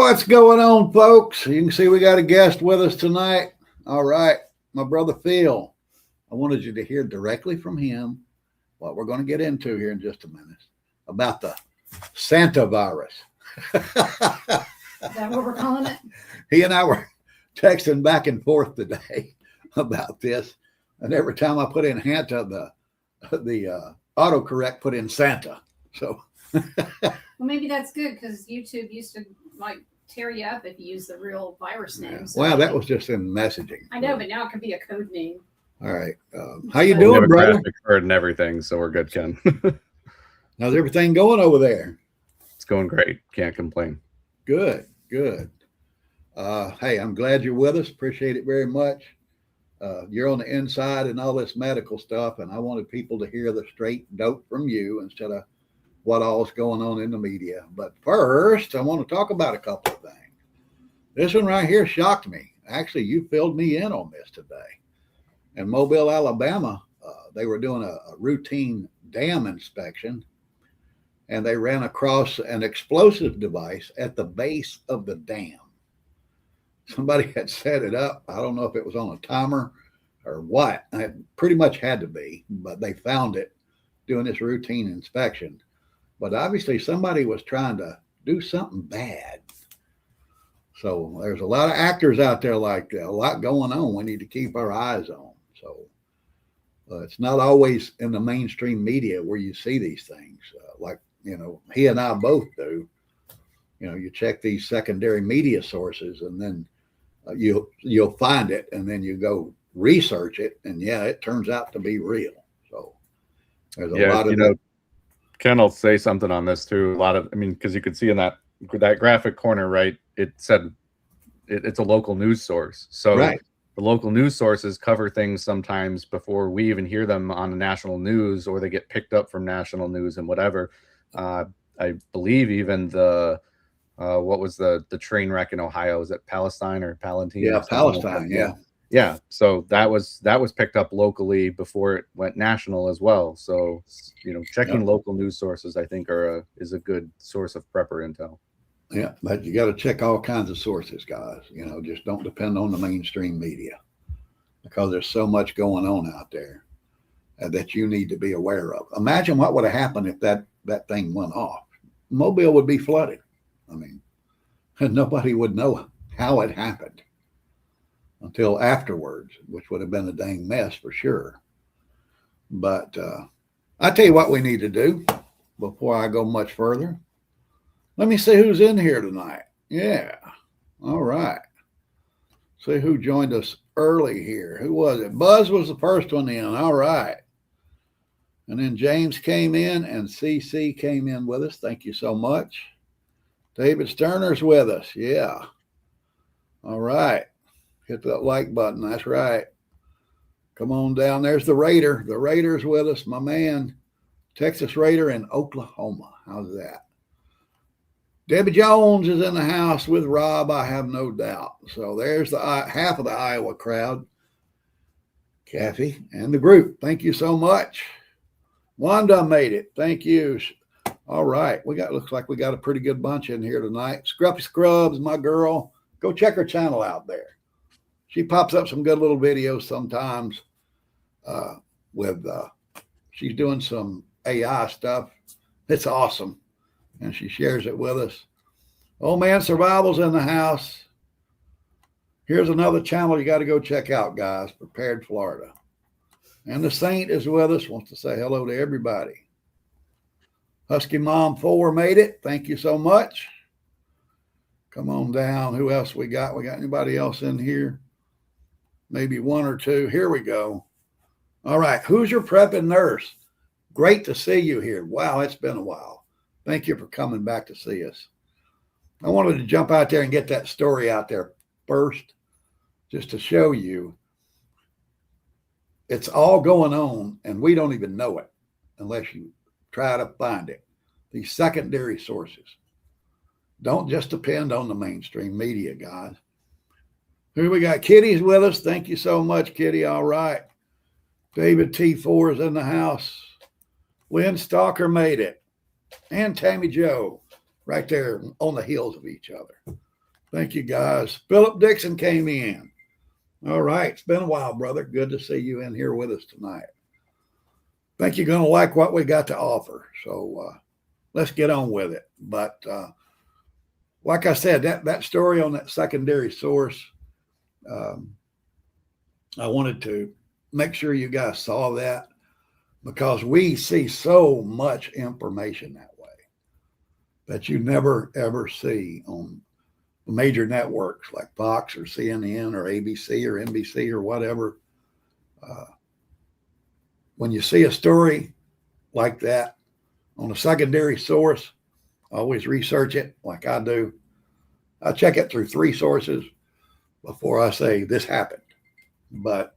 What's going on, folks? You can see we got a guest with us tonight. All right, my brother Phil. I wanted you to hear directly from him what we're going to get into here in just a minute about the Santa virus. Is that what we're calling it? He and I were texting back and forth today about this, and every time I put in Hanta, the autocorrect put in Santa. So, well, maybe that's good because YouTube used to like tear you up if you use the real virus name. Yeah. So Well, that was just in messaging. I know, but now it could be a code name. All right. How you We have doing, a brother? graphic card and everything, so we're good, Ken. How's everything going over there? It's going great. Can't complain. Good, good. Hey, I'm glad you're with us. Appreciate it very much. You're on the inside and all this medical stuff, and I wanted people to hear the straight dope from you instead of what all's going on in the media. But first, I want to talk about a couple of things. This one right here shocked me. Actually, you filled me in on this today. In Mobile, Alabama, they were doing a routine dam inspection, and they ran across an explosive device at the base of the dam. Somebody had set it up. I don't know if it was on a timer or what. It pretty much had to be, but they found it doing this routine inspection. But obviously somebody was trying to do something bad. So there's a lot of actors out there like that, a lot going on we need to keep our eyes on. So it's not always in the mainstream media where you see these things. Like, you know, he and I both do. You know, you check these secondary media sources and then you'll find it, and then you go research it, and yeah, it turns out to be real. So there's a lot of Ken will say something on this too. A lot of, I mean, because you could see in that graphic corner, right? It said it's a local news source. So right. The local news sources cover things sometimes before we even hear them on the national news, or they get picked up from national news and whatever. I believe even the what was the train wreck in Ohio? Was it Palestine or Palatine? Yeah, Palestine. Yeah. Yeah. So that was picked up locally before it went national as well. So, you know, checking local news sources, I think, is a good source of prepper intel. Yeah, but you got to check all kinds of sources, guys. You know, just don't depend on the mainstream media because there's so much going on out there that you need to be aware of. Imagine what would have happened if that thing went off. Mobile would be flooded. I mean, nobody would know how it happened until afterwards, which would have been a dang mess for sure. But I tell you what we need to do before I go much further. Let me see who's in here tonight. Yeah. All right. See who joined us early here. Who was it? Buzz was the first one in. All right. And then James came in and CC came in with us. Thank you so much. David Sterner's with us. Yeah. All right. Hit that like button. That's right. Come on down. There's the Raider. The Raider's with us, my man. Texas Raider in Oklahoma. How's that? Debbie Jones is in the house with Rob, I have no doubt. So there's the half of the Iowa crowd. Kathy and the group. Thank you so much. Wanda made it. Thank you. All right. Looks like we got a pretty good bunch in here tonight. Scruffy Scrubs, my girl. Go check her channel out there. She pops up some good little videos sometimes she's doing some AI stuff. It's awesome. And she shares it with us. Old Man Survival's in the house. Here's another channel you got to go check out, guys. Prepared Florida. And the Saint is with us. Wants to say hello to everybody. Husky Mom 4 made it. Thank you so much. Come on down. Who else we got? We got anybody else in here? Maybe one or two. Here we go. All right. Who's your prepping nurse? Great to see you here. Wow, it's been a while. Thank you for coming back to see us. I wanted to jump out there and get that story out there first, just to show you it's all going on and we don't even know it unless you try to find it. These secondary sources. Don't just depend on the mainstream media, guys. Here we got Kitty's with us. Thank you so much, Kitty. All right. David T4 is in the house. Lynn Stalker made it. And Tammy Joe right there on the heels of each other. Thank you, guys. Philip Dixon came in. All right. It's been a while, brother. Good to see you in here with us tonight. Think you're going to like what we got to offer. So let's get on with it. But like I said, that story on that secondary source, I wanted to make sure you guys saw that, because we see so much information that way that you never, ever see on the major networks like Fox or CNN or ABC or NBC or whatever. When you see a story like that on a secondary source, always research it like I do. I check it through 3 sources before I say this happened. But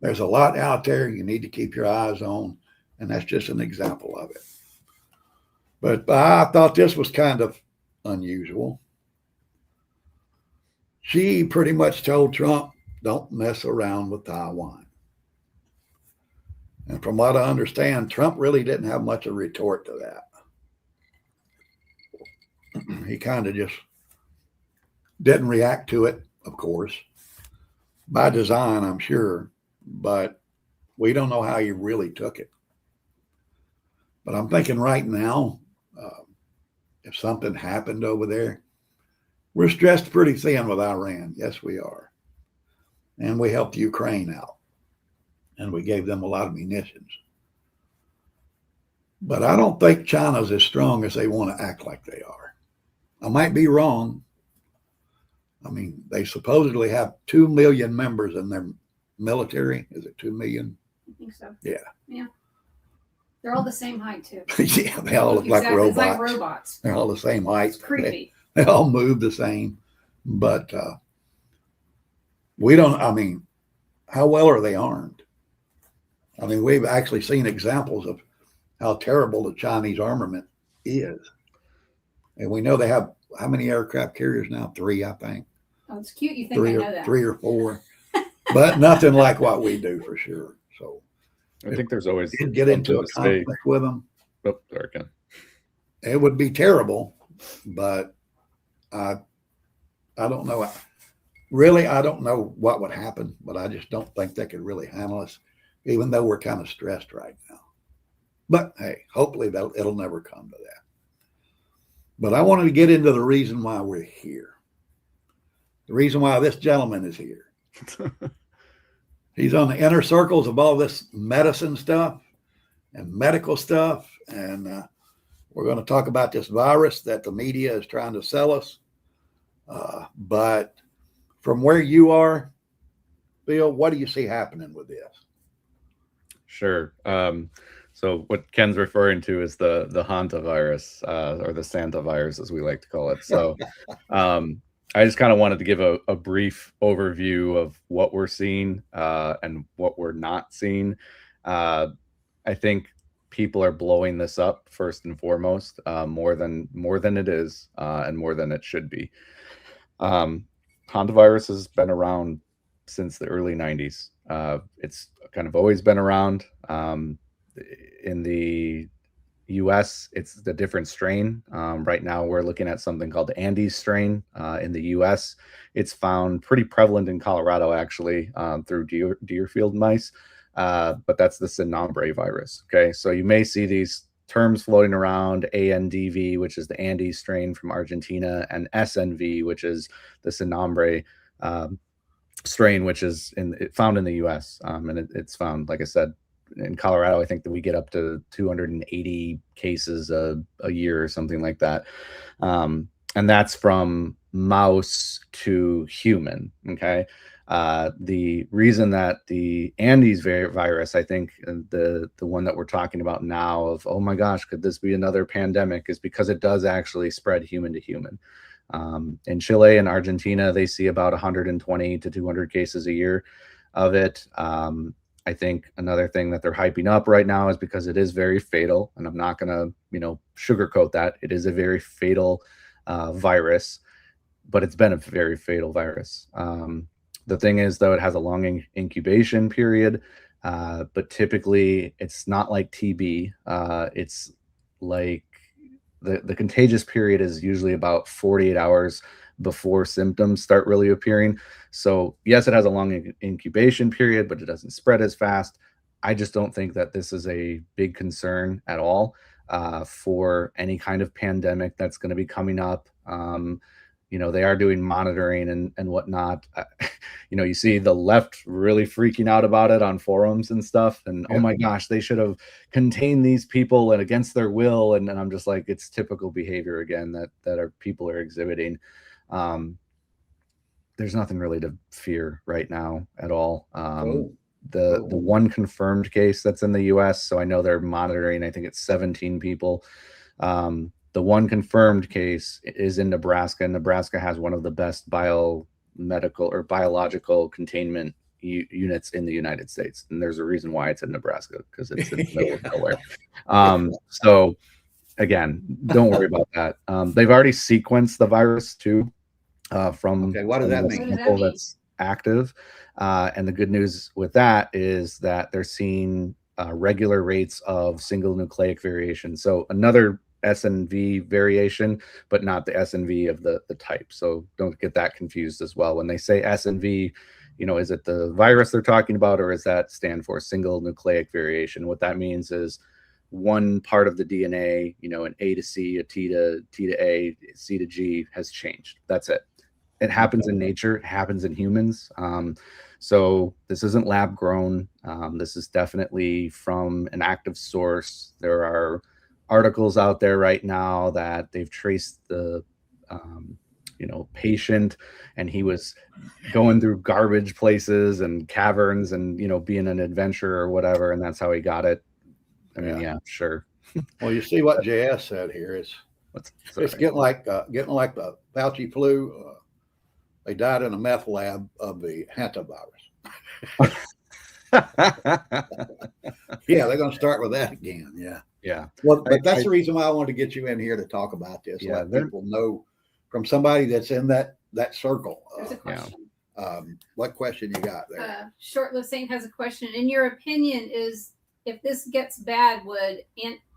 there's a lot out there you need to keep your eyes on, and that's just an example of it. But I thought this was kind of unusual. She pretty much told Trump, don't mess around with Taiwan. And from what I understand, Trump really didn't have much of a retort to that. He kind of just didn't react to it, of course, by design, I'm sure, but we don't know how he really took it. But I'm thinking right now, if something happened over there, we're stressed pretty thin with Iran. Yes, we are. And we helped Ukraine out. And we gave them a lot of munitions. But I don't think China's as strong as they want to act like they are. I might be wrong. I mean, they supposedly have 2 million members in their military. Is it 2 million? I think so. Yeah. Yeah. They're all the same height, too. Yeah, they all look like robots. It's like robots. They're all the same height. It's creepy. They all move the same. But we don't, I mean, how well are they armed? I mean, we've actually seen examples of how terrible the Chinese armament is. And we know they have how many aircraft carriers now? 3, I think. Oh, it's cute. You think I know that. 3 or 4. But nothing like what we do for sure. So I think there's always if we did get into a conflict with them. Oh, sorry, Ken. It would be terrible, but I don't know. Really, I don't know what would happen, but I just don't think they could really handle us, even though we're kind of stressed right now. But hey, hopefully it'll never come to that. But I wanted to get into the reason why we're here. The reason why this gentleman is here. He's on the inner circles of all this medicine stuff and medical stuff. And we're going to talk about this virus that the media is trying to sell us. But from where you are, Bill, what do you see happening with this? Sure. So what Ken's referring to is the hantavirus, or the Santa virus, as we like to call it. So I just kind of wanted to give a brief overview of what we're seeing and what we're not seeing. I think people are blowing this up first and foremost, more than it is, and more than it should be. Hantavirus has been around since the early 90s. It's kind of always been around. In the US, it's the different strain. Right now, we're looking at something called the Andes strain. In the US, it's found pretty prevalent in Colorado, actually, through Deerfield mice. But that's the Sinombre virus. Okay, so you may see these terms floating around: ANDV, which is the Andes strain from Argentina, and SNV, which is the Sinombre strain, which is found in the US. And it's found, like I said, in Colorado. I think that we get up to 280 cases a year or something like that. And that's from mouse to human. Okay. The reason that the Andes virus, I think the one that we're talking about now of, oh my gosh, could this be another pandemic, is because it does actually spread human to human. In Chile and Argentina, they see about 120 to 200 cases a year of it. I think another thing that they're hyping up right now is because it is very fatal, and I'm not going to, sugarcoat that. It is a very fatal virus, but it's been a very fatal virus. The thing is, though, it has a long incubation period, but typically it's not like TB. It's like the contagious period is usually about 48 hours before symptoms start really appearing. So yes, it has a long incubation period, but it doesn't spread as fast. I just don't think that this is a big concern at all for any kind of pandemic that's going to be coming up. They are doing monitoring and whatnot. You see the left really freaking out about it on forums and stuff. And Yeah. oh my gosh, they should have contained these people and against their will. And I'm just like, it's typical behavior again that our people are exhibiting. There's nothing really to fear right now at all. The one confirmed case that's in the US, so I know they're monitoring, I think it's 17 people. The one confirmed case is in Nebraska, and Nebraska has one of the best biomedical or biological containment units in the United States. And there's a reason why it's in Nebraska, because it's in the middle of nowhere. So again, don't worry about that. They've already sequenced the virus too from what does that the mean? sample that's active. And the good news with that is that they're seeing regular rates of single nucleic variation. So another SNV variation, but not the SNV of the type. So don't get that confused as well. When they say SNV, is it the virus they're talking about, or is that stand for single nucleic variation? What that means is one part of the DNA, an A to C, a T to A, C to G has changed. That's it. It happens in nature. It happens in humans. So this isn't lab grown. This is definitely from an active source. There are articles out there right now that they've traced the patient, and he was going through garbage places and caverns and being an adventurer or whatever, and that's how he got it. I mean, yeah, sure. Well, you see what JS said here is it's getting like the Fauci flu. They died in a meth lab of the hantavirus. Yeah, they're going to start with that again. Yeah. Yeah. Well, but that's the reason why I wanted to get you in here to talk about this. Yeah, let people know from somebody that's in that circle. There's a question. What question you got there? Short-lived Saint has a question. In your opinion, if this gets bad, would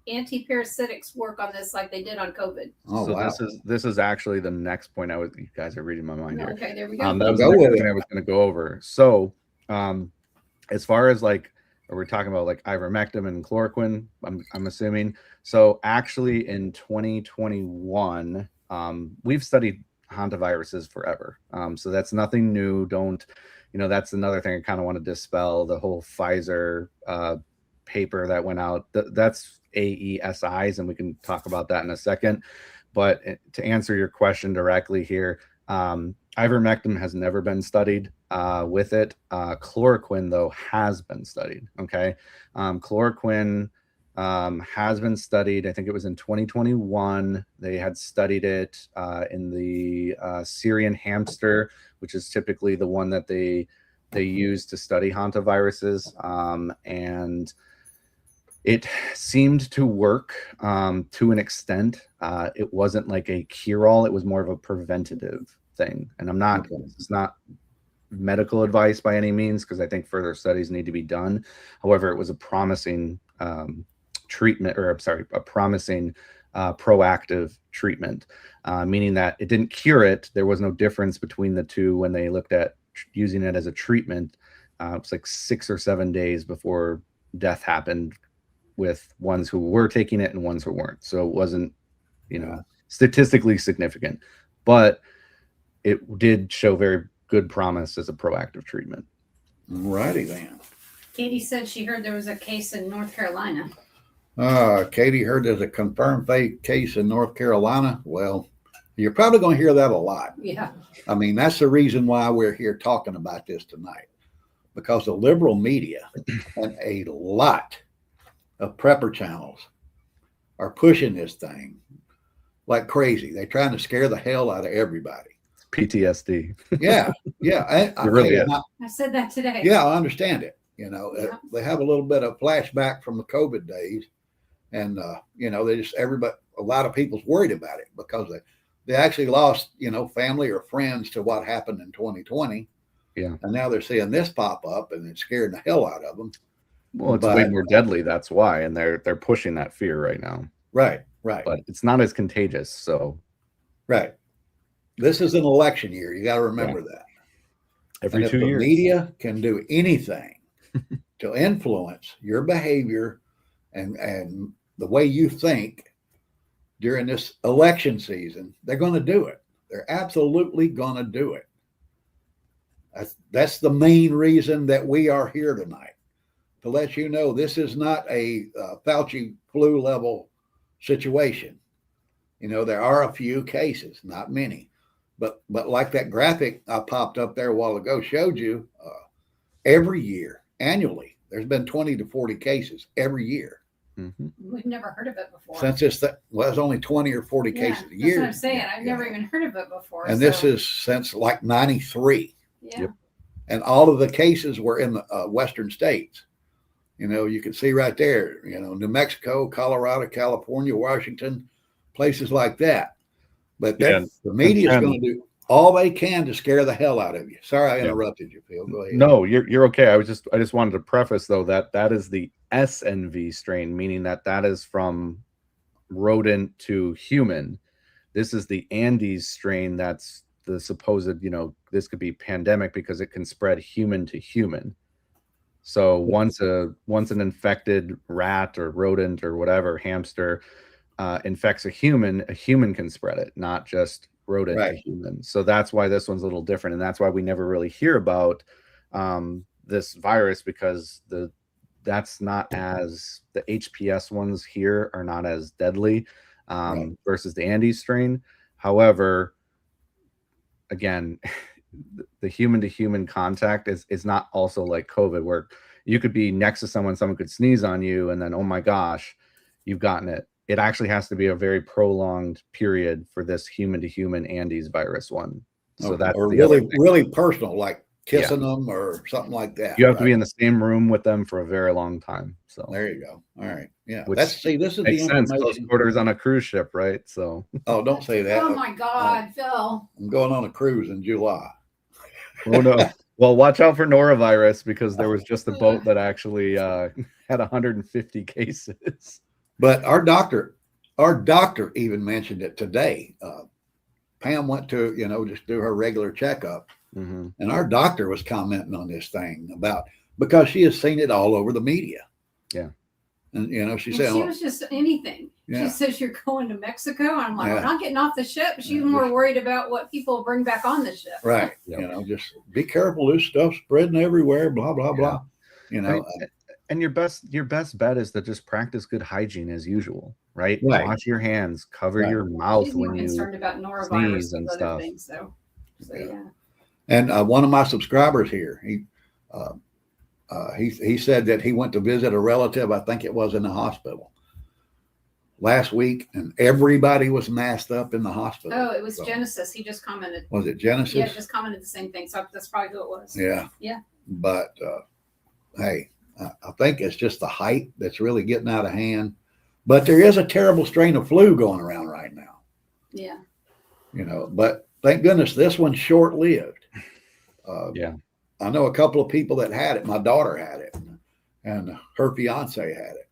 antiparasitics work on this like they did on COVID? Oh, so wow. this is actually the next point you guys are reading my mind here. Okay, there we go. That was the next thing I was going to go over. So as far as we're talking about like ivermectin and chloroquine, I'm assuming. So actually in 2021, we've studied hantaviruses forever. So that's nothing new. That's another thing I kind of want to dispel, the whole Pfizer paper that went out. That's AESIs, and we can talk about that in a second. But to answer your question directly here, ivermectin has never been studied with it. Chloroquine, though, has been studied. Okay. Chloroquine has been studied. I think it was in 2021. They had studied it in the Syrian hamster, which is typically the one that they use to study hantaviruses. And it seemed to work to an extent. It wasn't like a cure-all. It was more of a preventative thing. And it's not medical advice by any means, because I think further studies need to be done. However, it was a promising treatment, or a promising proactive treatment, meaning that it didn't cure it. There was no difference between the two when they looked at using it as a treatment. It's like 6 or 7 days before death happened with ones who were taking it and ones who weren't. So it wasn't, statistically significant, but it did show very good promise as a proactive treatment. Righty then. Katie said she heard there was a case in North Carolina. Katie heard there's a confirmed fake case in North Carolina. Well, you're probably going to hear that a lot. Yeah. I mean, that's the reason why we're here talking about this tonight, because the liberal media and a lot of prepper channels are pushing this thing like crazy. They're trying to scare the hell out of everybody. PTSD. Yeah. I said that today. Yeah, I understand it. They have a little bit of flashback from the COVID days, and a lot of people's worried about it because they actually lost family or friends to what happened in 2020. Yeah, and now they're seeing this pop up, and it's scaring the hell out of them. Well, it's way more deadly. That's why, and they're pushing that fear right now. Right. But it's not as contagious. So, right. this is an election year. You got to remember that. Every And if 2 the years. media can do anything to influence your behavior and the way you think during this election season, they're going to do it. They're absolutely going to do it. That's the main reason that we are here tonight, to let you know this is not a Fauci flu level situation. You know, there are a few cases, not many, but like that graphic I popped up there a while ago showed you, every year, annually, there's been 20 to 40 cases every year. Mm-hmm. We've never heard of it before. Since it's only 20 or 40 cases a year. That's what I'm saying. I've never even heard of it before. And this is since like 93. Yeah. Yep. And all of the cases were in the western states. You know, you can see right there, you know, New Mexico, Colorado, California, Washington, places like that. But the media is going to do all they can to scare the hell out of you. Sorry, I interrupted you, Phil. Go ahead. No, you're okay. I just wanted to preface though that is the SNV strain, meaning that is from rodent to human. This is the Andes strain. That's the supposed, you know, this could be pandemic because it can spread human to human. So once an infected rat or rodent or whatever hamster infects a human can spread it, not just rodent to human. So that's why this one's a little different, and that's why we never really hear about this virus, because that's not as the HPS ones here are not as deadly versus the Andes strain. However, again, the human to human contact is not also like COVID, where you could be next to someone could sneeze on you and then, oh my gosh, you've gotten it. It actually has to be a very prolonged period for this human to human Andes virus one. So that's really personal, like kissing them or something like that. You have to be in the same room with them for a very long time. So there you go. All right. Yeah. This is makes sense. Close quarters on a cruise ship, right? So don't say that. Oh my God, Phil. I'm going on a cruise in July. Oh no. Well, watch out for norovirus, because there was just a boat that actually had 150 cases. But our doctor even mentioned it today. Pam went to, just do her regular checkup. Mm-hmm. And our doctor was commenting on this thing because she has seen it all over the media. Yeah. And, she said, she was just anything. Yeah. She says, you're going to Mexico. And I'm like, we're not getting off the ship. She's more worried about what people bring back on the ship. Right. Yep. Just be careful. This stuff's spreading everywhere, blah, blah, blah. Right. And your best bet is to just practice good hygiene as usual, right? Right. Wash your hands, cover your mouth She's when more you concerned about norovirus sneeze and other stuff. things, so yeah. And one of my subscribers here, he said that he went to visit a relative, I think it was in the hospital last week, and everybody was masked up in the hospital. Oh, it was Genesis. He just commented. Was it Genesis? Yeah, just commented the same thing. So that's probably who it was. Yeah. Yeah. But hey, I think it's just the height that's really getting out of hand. But there is a terrible strain of flu going around right now. Yeah. But thank goodness this one's short-lived. Yeah. I know a couple of people that had it. My daughter had it, and her fiance had it,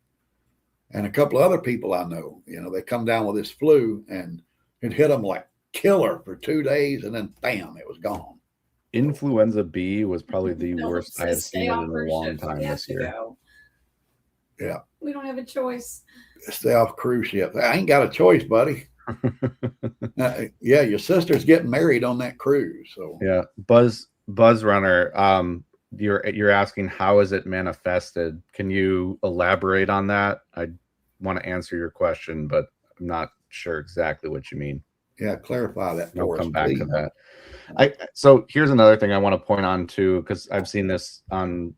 and a couple of other people I know. They come down with this flu, and it hit them like killer for 2 days, and then bam, it was gone. Influenza B was probably the worst I have seen in a long time this year. Yeah. We don't have a choice. Stay off cruise ship. I ain't got a choice, buddy. Yeah, your sister's getting married on that cruise. So yeah, Buzz Runner, you're asking how is it manifested? Can you elaborate on that? I want to answer your question, but I'm not sure exactly what you mean. Yeah, clarify that. I'll come back to that. So here's another thing I want to point on too, because I've seen this on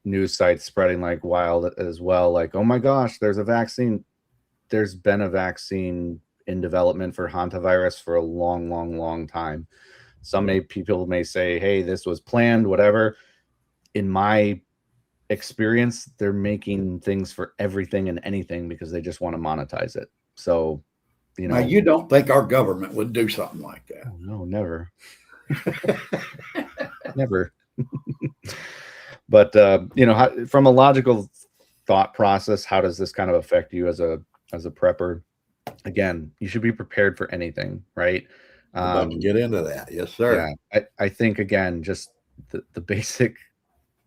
news sites spreading like wild as well. Like, oh my gosh, there's a vaccine. There's been a vaccine in development for hantavirus for a long, long, long time. People may say, hey, this was planned, whatever. In my experience, they're making things for everything and anything because they just want to monetize it. So, now, you don't think our government would do something like that? No, never. Never. But from a logical thought process, how does this kind of affect you as a prepper? Again, you should be prepared for anything, right? About to get into that. Yes, sir. Yeah, I think again, just the basic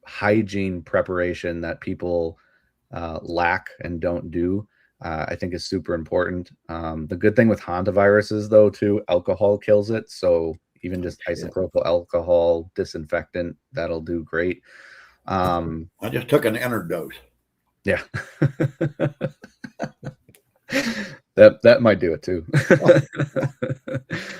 hygiene preparation that people lack and don't do, I think is super important. The good thing with hantaviruses, though, too, alcohol kills it. So even just isopropyl alcohol disinfectant, that'll do great. I just took an interdose. Yeah. that might do it too.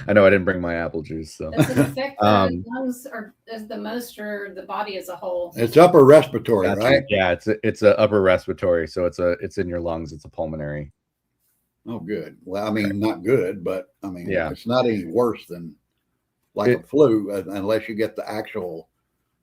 I know I didn't bring my apple juice, so Does it affect the lungs or as the most or the body as a whole? It's upper respiratory, Gotcha. right? Yeah, it's a upper respiratory, so it's in your lungs. It's a pulmonary. Oh, good. Well, I mean, not good, but I mean, Yeah. it's not any worse than like a flu, unless you get the actual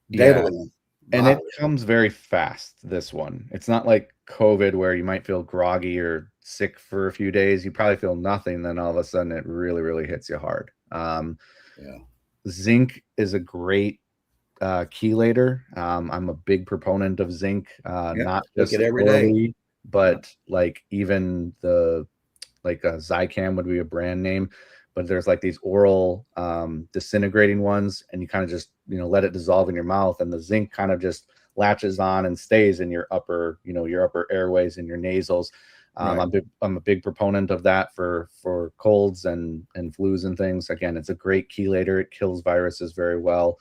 Yeah. deadly. And it virus. comes very fast, this one. It's not like COVID where you might feel groggy or sick for a few days. You probably feel nothing, then all of a sudden it really, really hits you hard. Yeah. Zinc is a great chelator. I'm a big proponent of zinc, not take just it every day. orally, but like even like Zicam would be a brand name, but there's like these oral disintegrating ones, and you kind of just let it dissolve in your mouth, and the zinc kind of just latches on and stays in your upper airways and your nasals. Right. I'm a big proponent of that for colds and flus and things. Again, it's a great chelator. It kills viruses very well.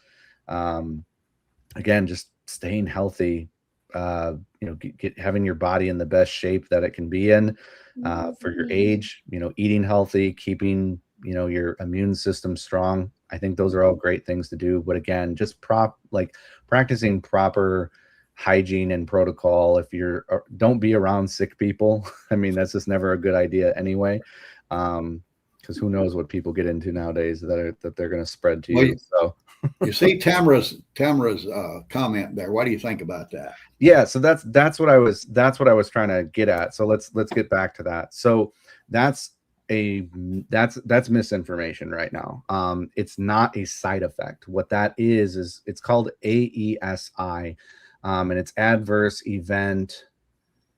Again, just staying healthy, having your body in the best shape that it can be in for your age, eating healthy, keeping your immune system strong. I think those are all great things to do. But again, just practicing proper hygiene and protocol. If don't be around sick people. I mean, that's just never a good idea anyway. Because who knows what people get into nowadays that they're going to spread to you. So you see Tamara's comment there. What do you think about that? Yeah, so that's what I was trying to get at. So let's get back to that. So that's misinformation right now. It's not a side effect. What that is it's called AESI, and it's adverse event.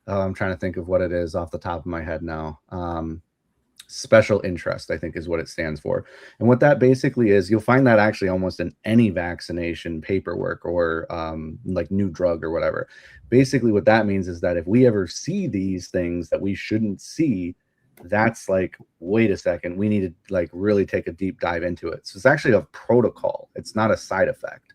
I'm trying to think of what it is off the top of my head now. Special interest, I think, is what it stands for. And what that basically is, you'll find that actually almost in any vaccination paperwork or like new drug or whatever. Basically, what that means is that if we ever see these things that we shouldn't see, that's like, wait a second, we need to like really take a deep dive into it. So it's actually a protocol. It's not a side effect.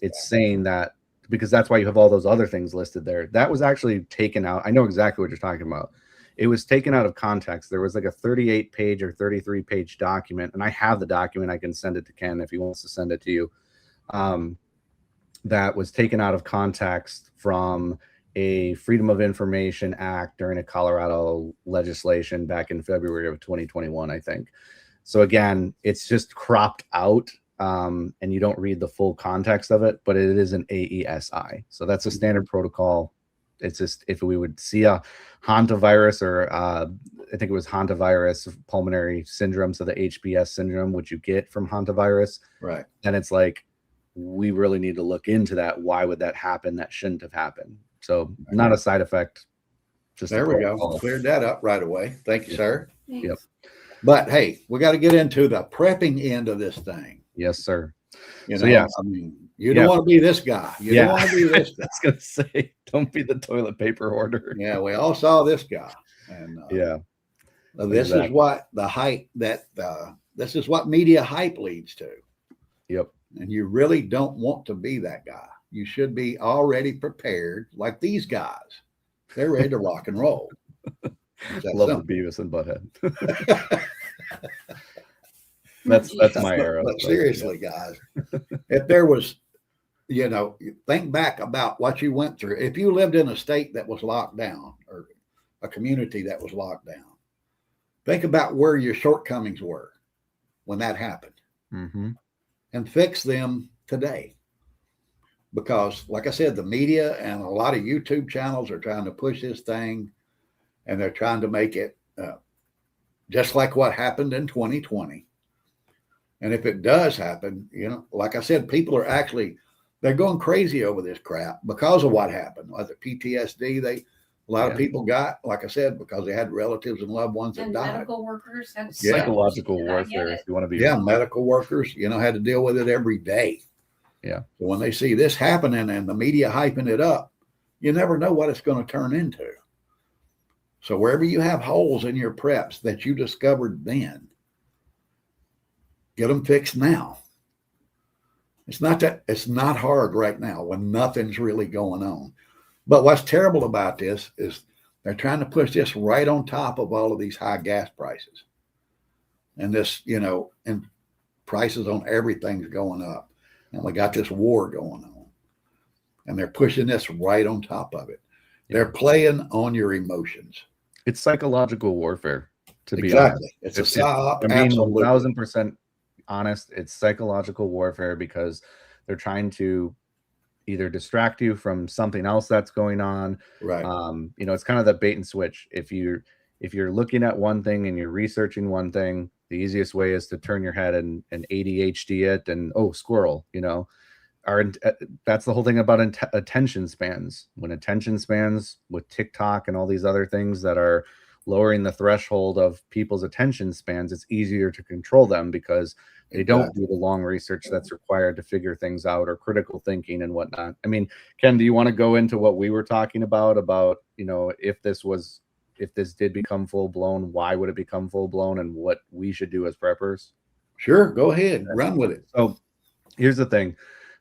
It's saying that because that's why you have all those other things listed there. That was actually taken out. I know exactly what you're talking about. It was taken out of context. There was like a 38-page or 33-page document, and I have the document. I can send it to Ken if he wants to send it to you. That was taken out of context from a Freedom of Information Act during a Colorado legislation back in February of 2021, I think. So again, it's just cropped out, and you don't read the full context of it, but it is an AESI. So that's a standard protocol. It's just if we would see a hantavirus or I think it was hantavirus pulmonary syndrome, so the HPS syndrome, which you get from hantavirus, right? And it's like, we really need to look into that. Why would that happen? That shouldn't have happened. So not a side effect. Just there we go. Cleared that up right away. Thank you, sir. Thanks. Yep. But hey, we got to get into the prepping end of this thing. Yes, sir. You know, So, yeah. I mean, you don't want to be this guy. You don't want to be this guy. I was gonna say, don't be the toilet paper hoarder. Yeah, we all saw this guy. And this is what the hype this is what media hype leads to. Yep. And you really don't want to be that guy. You should be already prepared, like these guys. They're ready to rock and roll. Love the Beavis and Butthead. That's my era. But seriously, guys, if there was, think back about what you went through. If you lived in a state that was locked down or a community that was locked down, think about where your shortcomings were when that happened, and fix them today. Because, like I said, the media and a lot of YouTube channels are trying to push this thing, and they're trying to make it just like what happened in 2020. And if it does happen, like I said, people are they're going crazy over this crap because of what happened. Whether PTSD, A lot of Yeah. people got, like I said, because they had relatives and loved ones that And died. medical workers had Yeah. Psychological and I get warfare, it. if you want to be Yeah, medical workers, had to deal with it every day. Yeah. So when they see this happening and the media hyping it up, you never know what it's going to turn into. So wherever you have holes in your preps that you discovered then, get them fixed now. It's not hard right now when nothing's really going on. But what's terrible about this is they're trying to push this right on top of all of these high gas prices. And this, and prices on everything's going up. And we got this war going on. And they're pushing this right on top of it. They're playing on your emotions. It's psychological warfare, to be honest. Exactly. It's a psyop. I mean, Absolutely. 1000% honest. It's psychological warfare because they're trying to either distract you from something else that's going on. Right. It's kind of the bait and switch. If you're looking at one thing and you're researching one thing, the easiest way is to turn your head and ADHD it and squirrel. That's the whole thing about attention spans. When attention spans with TikTok and all these other things that are lowering the threshold of people's attention spans, it's easier to control them because they don't do the long research that's required to figure things out, or critical thinking and whatnot. I mean, Ken, do you want to go into what we were talking about, if this did become full blown, why would it become full blown, and what we should do as preppers? Sure. Go ahead. Run with it. So here's the thing.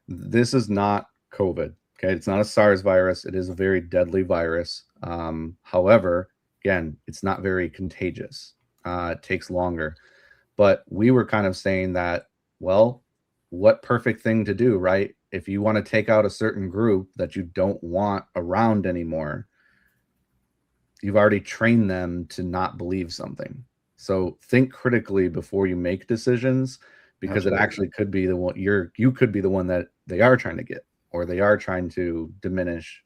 This is not COVID. Okay. It's not a SARS virus. It is a very deadly virus. However, again, it's not very contagious. It takes longer. But we were kind of saying that, well, what perfect thing to do, right? If you want to take out a certain group that you don't want around anymore, you've already trained them to not believe something. So think critically before you make decisions, because Absolutely. It actually could be the one you could be the one that they are trying to get, or they are trying to diminish,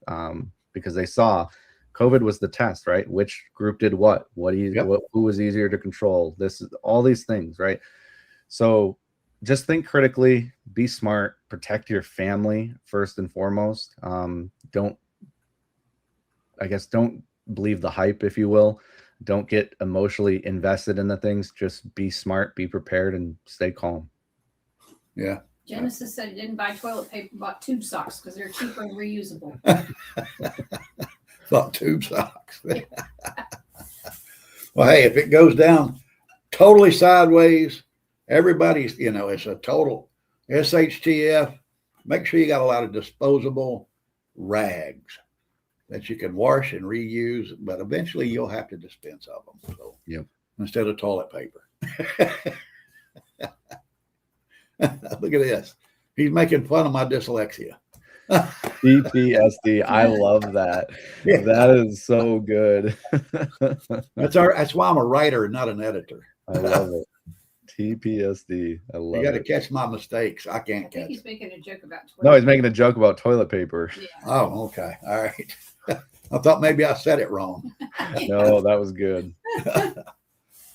because they saw COVID was the test, right? Which group did what? Who was easier to control? This is all these things, right? So just think critically, be smart, protect your family first and foremost. Don't believe the hype, if you will. Don't get emotionally invested in the things. Just be smart, be prepared, and stay calm. Yeah. Genesis said he didn't buy toilet paper, bought tube socks because they're cheaper and reusable. Thought tube socks. Well, hey, if it goes down totally sideways, everybody's, it's a total SHTF. Make sure you got a lot of disposable rags that you can wash and reuse, but eventually you'll have to dispense of them. So, instead of toilet paper. Look at this. He's making fun of my dyslexia. PTSD. I love that. Yeah. That is so good. That's why I'm a writer and not an editor. I love it. TPSD. I love You got to it. catch my mistakes. I I can't think catch. he's making a joke about toilet No, he's making a joke about toilet paper. Yeah. Oh, okay. All right. I thought maybe I said it wrong. No, that was good.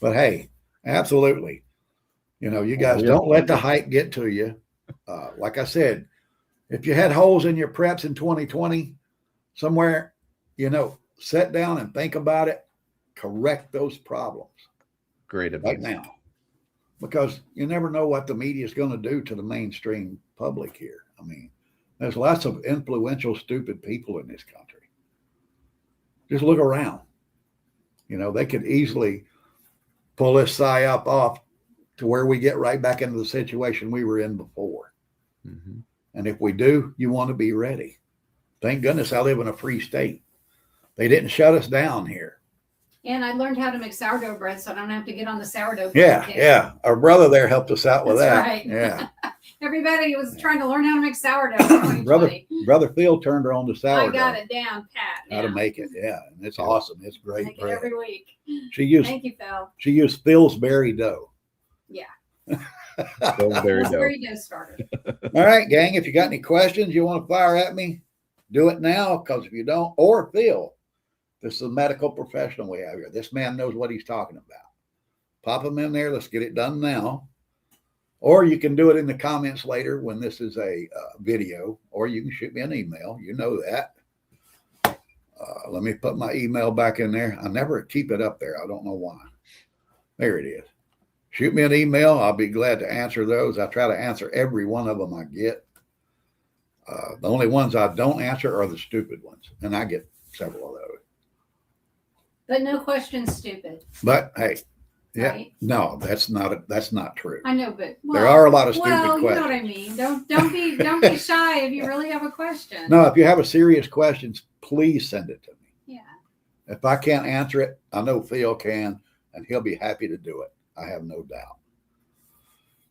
But hey, absolutely. You guys don't let the hype get to you. Like I said, if you had holes in your preps in 2020, somewhere, sit down and think about it, correct those problems Great advice. right now. Because you never know what the media is going to do to the mainstream public here. I mean, there's lots of influential, stupid people in this country. Just look around. They could easily pull this psyop off to where we get right back into the situation we were in before. Mm-hmm. And if we do, you want to be ready. Thank goodness I live in a free state. They didn't shut us down here. And I learned how to make sourdough bread, so I don't have to get on the sourdough. Yeah. Our brother there helped us out with That's that. right. Yeah. Everybody was trying to learn how to make sourdough in 2020. Brother Phil turned her on to sourdough. I got it down pat. How to make it. Yeah. And it's awesome. It's great Make it bread. every week. She used Thank you, Phil. Pillsbury dough. Pillsbury That's dough. where you dough started. All right, gang. If you got any questions you want to fire at me, do it now. Because if you don't, or Phil, this is a medical professional we have here. This man knows what he's talking about. Pop them in there. Let's get it done now. Or you can do it in the comments later when this is a video, or you can shoot me an email. You know that. Let me put my email back in there. I never keep it up there. I don't know why. There it is. Shoot me an email. I'll be glad to answer those. I try to answer every one of them I get. The only ones I don't answer are the stupid ones, and I get several of those. But no question's stupid. But hey, yeah, Right? no, that's not true. I know, but There are a lot of stupid well, you know questions. what I mean. Don't be shy if you really have a question. No, if you have a serious questions, please send it to me. Yeah. If I can't answer it, I know Phil can, and he'll be happy to do it. I have no doubt.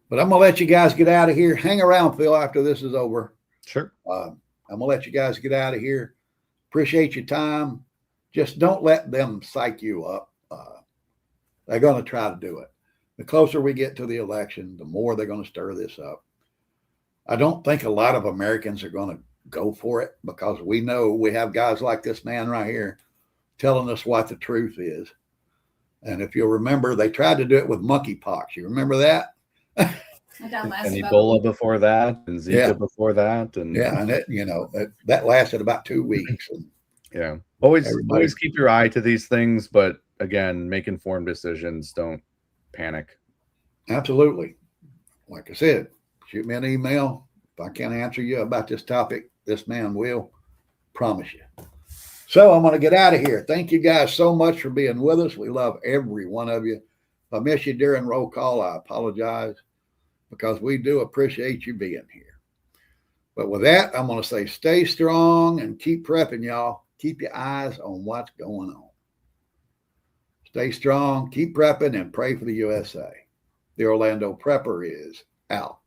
But I'm gonna let you guys get out of here. Hang around, Phil, after this is over. Sure. I'm gonna let you guys get out of here. Appreciate your time. Just don't let them psych you up. They're gonna try to do it. The closer we get to the election, the more they're gonna stir this up. I don't think a lot of Americans are gonna go for it because we know we have guys like this man right here telling us what the truth is. And if you'll remember, they tried to do it with monkeypox. You remember that? That lasts And about- Ebola before that, and Zika Yeah. before that, and Yeah, and that lasted about 2 weeks. And yeah. Always Everybody- keep your eye to these things, but again, make informed decisions. Don't panic. absolutely. Like I said, shoot me an email. If I can't answer you about this topic, this man will. Promise you. So I'm going to get out of here. Thank you guys so much for being with us. We love every one of you. If I miss you during roll call, I apologize because we do appreciate you being here. But with that, I'm going to say stay strong and keep prepping, y'all. Keep your eyes on what's going on. Stay strong, keep prepping, and pray for the USA. The Orlando Prepper is out.